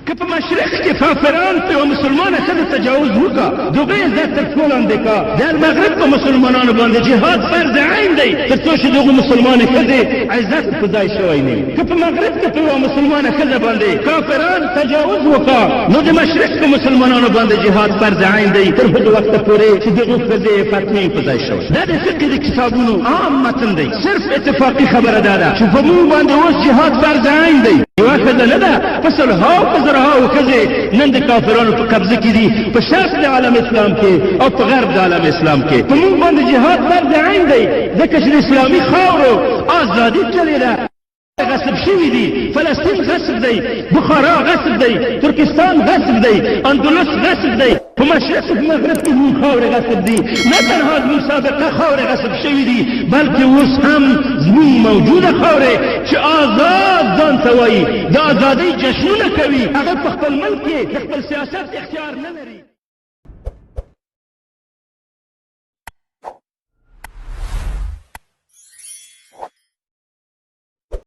که په مشرق کې کافران په یو مسلمانه ښځه تجاوز وکړه د هغوی عزت تر پښو لاندې کړه د المغرب په مسلمانانو باندې جهاد فرض عین دی تر څو چې د هغو مسلمانې ښځې عزت په ځای شوی نه وي که په مغرب کې په یوه مسلمانه ښځه باندې کافران تجاوز وکړه نو د مشرق په مسلمانانو باندې جهاد فرض عین دی تر هغه وخته پورې چې د هغو ښځې فاطمې په ځای شوی دا د فقه د کتابونو عام متن دی صرف اتفاقي خبره دا ده چې په موږ باندې اوس جهاد فرض عین دی یوه ښځه نه ده په سلهاو په زرهاو ښځې نن د کافرانو په قبضه کې دي په شرق د عالم اسلام کې او په غرب د عالم اسلام کې په موږ باندې جهاد فرض عین دی ځکه چې د اسلامي خاورو ازادي چلې ده غصب شوي دي فلسطین غصب دی بخارا غصب دی ترکستان غصب دی اندلس غصب دی په مشرق په مغرب کې زموږ خاورې غصب دي نه تنها زموږ سابقه خاورې غصب شوي دي بلکې اوس هم زموږ موجوده خاورې چې آزاد ځان ته وایي د ازادۍ جشنونه کوي هغه په خپل ملک کې د خپل سیاست اختیار نه لري